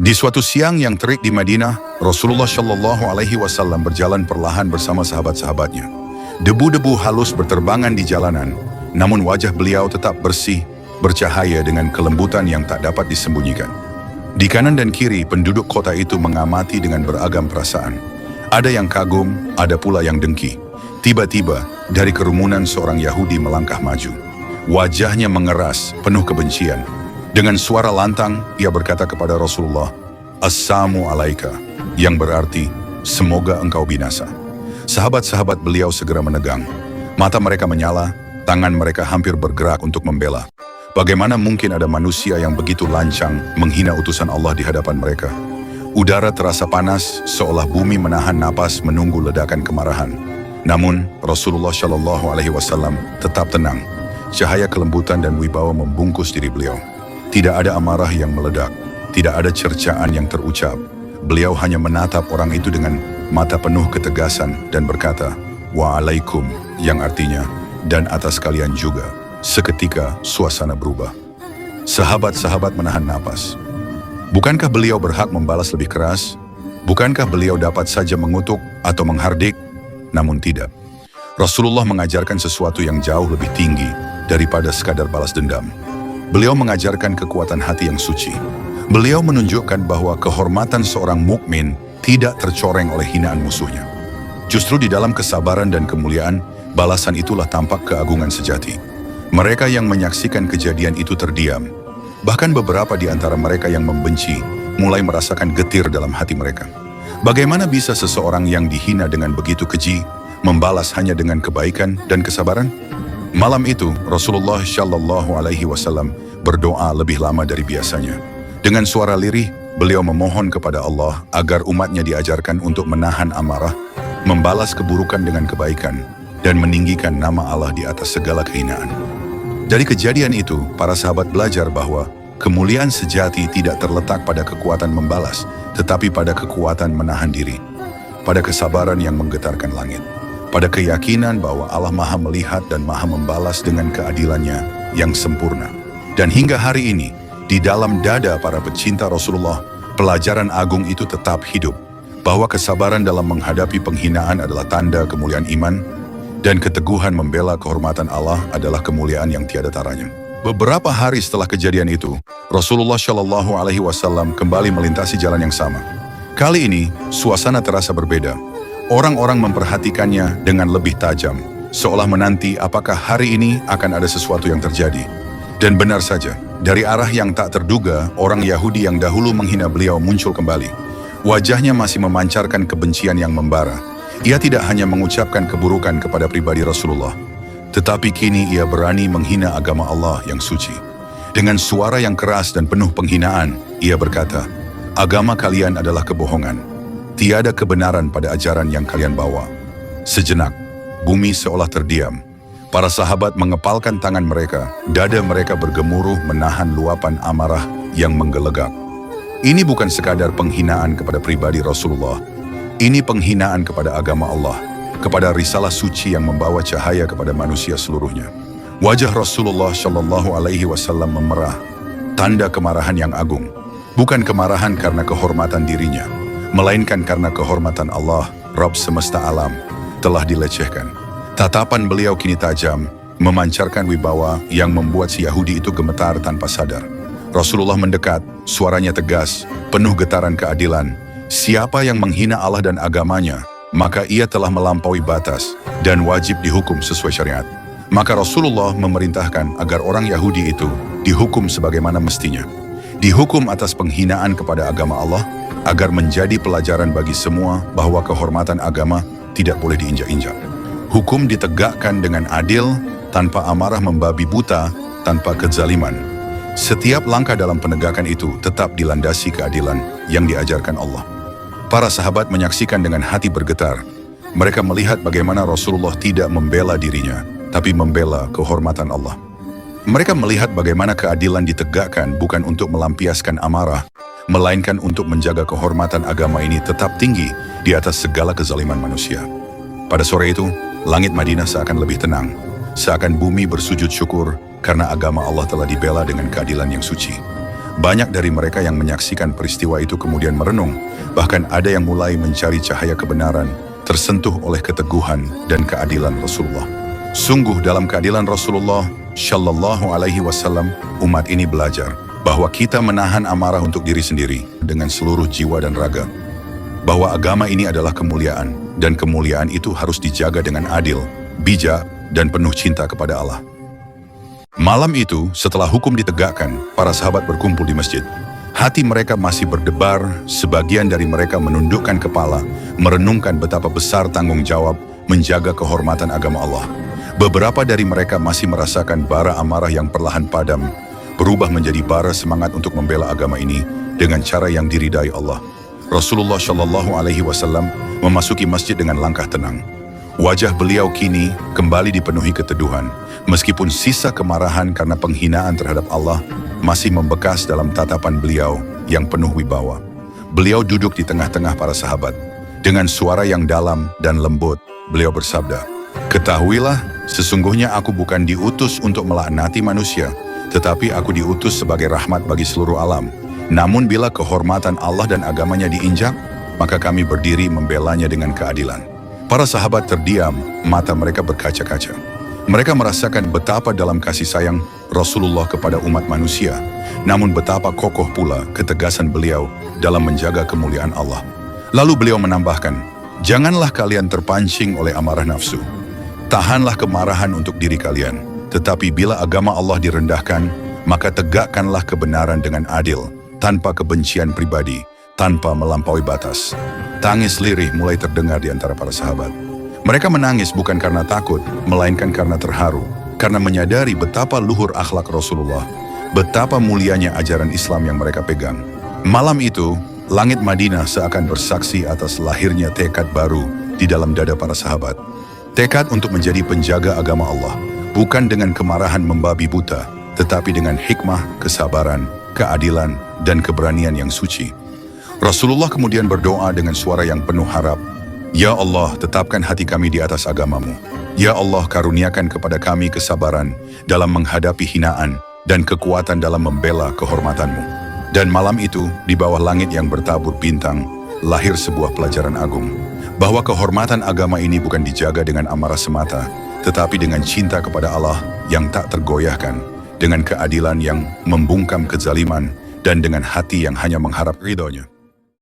Di suatu siang yang terik di Madinah, Rasulullah Shallallahu Alaihi Wasallam berjalan perlahan bersama sahabat-sahabatnya. Debu-debu halus berterbangan di jalanan, namun wajah beliau tetap bersih, bercahaya dengan kelembutan yang tak dapat disembunyikan. Di kanan dan kiri, penduduk kota itu mengamati dengan beragam perasaan. Ada yang kagum, ada pula yang dengki. Tiba-tiba, dari kerumunan seorang Yahudi melangkah maju. Wajahnya mengeras, penuh kebencian. Dengan suara lantang, ia berkata kepada Rasulullah, "Assalamu alaika," yang berarti, "Semoga engkau binasa." Sahabat-sahabat beliau segera menegang. Mata mereka menyala, tangan mereka hampir bergerak untuk membela. Bagaimana mungkin ada manusia yang begitu lancang menghina utusan Allah di hadapan mereka? Udara terasa panas, seolah bumi menahan napas menunggu ledakan kemarahan. Namun, Rasulullah Shallallahu Alaihi Wasallam tetap tenang. Cahaya kelembutan dan wibawa membungkus diri beliau. Tidak ada amarah yang meledak, tidak ada cercaan yang terucap. Beliau hanya menatap orang itu dengan mata penuh ketegasan dan berkata, "Waalaikum," yang artinya, "dan atas kalian juga." Seketika suasana berubah. Sahabat-sahabat menahan napas. Bukankah beliau berhak membalas lebih keras? Bukankah beliau dapat saja mengutuk atau menghardik? Namun tidak. Rasulullah mengajarkan sesuatu yang jauh lebih tinggi daripada sekadar balas dendam. Beliau mengajarkan kekuatan hati yang suci. Beliau menunjukkan bahwa kehormatan seorang mukmin tidak tercoreng oleh hinaan musuhnya. Justru di dalam kesabaran dan kemuliaan, balasan itulah tampak keagungan sejati. Mereka yang menyaksikan kejadian itu terdiam. Bahkan beberapa di antara mereka yang membenci mulai merasakan getir dalam hati mereka. Bagaimana bisa seseorang yang dihina dengan begitu keji membalas hanya dengan kebaikan dan kesabaran? Malam itu, Rasulullah Shallallahu Alaihi Wasallam berdoa lebih lama dari biasanya. Dengan suara lirih, beliau memohon kepada Allah agar umatnya diajarkan untuk menahan amarah, membalas keburukan dengan kebaikan, dan meninggikan nama Allah di atas segala kehinaan. Dari kejadian itu, para sahabat belajar bahwa kemuliaan sejati tidak terletak pada kekuatan membalas, tetapi pada kekuatan menahan diri, pada kesabaran yang menggetarkan langit, pada keyakinan bahwa Allah Maha melihat dan Maha membalas dengan keadilannya yang sempurna. Dan hingga hari ini, di dalam dada para pecinta Rasulullah, pelajaran agung itu tetap hidup, bahwa kesabaran dalam menghadapi penghinaan adalah tanda kemuliaan iman, dan keteguhan membela kehormatan Allah adalah kemuliaan yang tiada taranya. Beberapa hari setelah kejadian itu, Rasulullah Shallallahu Alaihi Wasallam kembali melintasi jalan yang sama. Kali ini, suasana terasa berbeda. Orang-orang memperhatikannya dengan lebih tajam, seolah menanti apakah hari ini akan ada sesuatu yang terjadi. Dan benar saja, dari arah yang tak terduga, orang Yahudi yang dahulu menghina beliau muncul kembali. Wajahnya masih memancarkan kebencian yang membara. Ia tidak hanya mengucapkan keburukan kepada pribadi Rasulullah, tetapi kini ia berani menghina agama Allah yang suci. Dengan suara yang keras dan penuh penghinaan, ia berkata, "Agama kalian adalah kebohongan. Tiada kebenaran pada ajaran yang kalian bawa." Sejenak, bumi seolah terdiam. Para sahabat mengepalkan tangan mereka, dada mereka bergemuruh menahan luapan amarah yang menggelegak. Ini bukan sekadar penghinaan kepada pribadi Rasulullah. Ini penghinaan kepada agama Allah, kepada risalah suci yang membawa cahaya kepada manusia seluruhnya. Wajah Rasulullah Shallallahu Alaihi Wasallam memerah, tanda kemarahan yang agung. Bukan kemarahan karena kehormatan dirinya, melainkan karena kehormatan Allah, Rabb semesta alam, telah dilecehkan. Tatapan beliau kini tajam, memancarkan wibawa yang membuat si Yahudi itu gemetar tanpa sadar. Rasulullah mendekat, suaranya tegas, penuh getaran keadilan. Siapa yang menghina Allah dan agamanya, maka ia telah melampaui batas dan wajib dihukum sesuai syariat. Maka Rasulullah memerintahkan agar orang Yahudi itu dihukum sebagaimana mestinya. Dihukum atas penghinaan kepada agama Allah, agar menjadi pelajaran bagi semua bahwa kehormatan agama tidak boleh diinjak-injak. Hukum ditegakkan dengan adil, tanpa amarah membabi buta, tanpa kezaliman. Setiap langkah dalam penegakan itu tetap dilandasi keadilan yang diajarkan Allah. Para sahabat menyaksikan dengan hati bergetar. Mereka melihat bagaimana Rasulullah tidak membela dirinya, tapi membela kehormatan Allah. Mereka melihat bagaimana keadilan ditegakkan bukan untuk melampiaskan amarah, melainkan untuk menjaga kehormatan agama ini tetap tinggi di atas segala kezaliman manusia. Pada sore itu, langit Madinah seakan lebih tenang, seakan bumi bersujud syukur karena agama Allah telah dibela dengan keadilan yang suci. Banyak dari mereka yang menyaksikan peristiwa itu kemudian merenung, bahkan ada yang mulai mencari cahaya kebenaran, tersentuh oleh keteguhan dan keadilan Rasulullah. Sungguh dalam keadilan Rasulullah Shallallahu Alaihi Wasallam, umat ini belajar bahwa kita menahan amarah untuk diri sendiri dengan seluruh jiwa dan raga. Bahwa agama ini adalah kemuliaan, dan kemuliaan itu harus dijaga dengan adil, bijak, dan penuh cinta kepada Allah. Malam itu, setelah hukum ditegakkan, para sahabat berkumpul di masjid. Hati mereka masih berdebar, sebagian dari mereka menundukkan kepala, merenungkan betapa besar tanggung jawab menjaga kehormatan agama Allah. Beberapa dari mereka masih merasakan bara amarah yang perlahan padam, berubah menjadi bara semangat untuk membela agama ini dengan cara yang diridai Allah. Rasulullah Shallallahu Alaihi Wasallam memasuki masjid dengan langkah tenang. Wajah beliau kini kembali dipenuhi keteduhan, meskipun sisa kemarahan karena penghinaan terhadap Allah masih membekas dalam tatapan beliau yang penuh wibawa. Beliau duduk di tengah-tengah para sahabat. Dengan suara yang dalam dan lembut, beliau bersabda, "Ketahuilah, sesungguhnya aku bukan diutus untuk melaknati manusia, tetapi aku diutus sebagai rahmat bagi seluruh alam. Namun bila kehormatan Allah dan agamanya diinjak, maka kami berdiri membelanya dengan keadilan." Para sahabat terdiam, mata mereka berkaca-kaca. Mereka merasakan betapa dalam kasih sayang Rasulullah kepada umat manusia, namun betapa kokoh pula ketegasan beliau dalam menjaga kemuliaan Allah. Lalu beliau menambahkan, "Janganlah kalian terpancing oleh amarah nafsu. Tahanlah kemarahan untuk diri kalian. Tetapi bila agama Allah direndahkan, maka tegakkanlah kebenaran dengan adil, tanpa kebencian pribadi, tanpa melampaui batas." Tangis lirih mulai terdengar di antara para sahabat. Mereka menangis bukan karena takut, melainkan karena terharu, karena menyadari betapa luhur akhlak Rasulullah, betapa mulianya ajaran Islam yang mereka pegang. Malam itu, langit Madinah seakan bersaksi atas lahirnya tekad baru di dalam dada para sahabat. Tekad untuk menjadi penjaga agama Allah, bukan dengan kemarahan membabi buta, tetapi dengan hikmah, kesabaran, keadilan, dan keberanian yang suci. Rasulullah kemudian berdoa dengan suara yang penuh harap, "Ya Allah, tetapkan hati kami di atas agamamu. Ya Allah, karuniakan kepada kami kesabaran dalam menghadapi hinaan dan kekuatan dalam membela kehormatanmu." Dan malam itu, di bawah langit yang bertabur bintang, lahir sebuah pelajaran agung, bahwa kehormatan agama ini bukan dijaga dengan amarah semata, tetapi dengan cinta kepada Allah yang tak tergoyahkan, dengan keadilan yang membungkam kezaliman, dan dengan hati yang hanya mengharap ridhonya.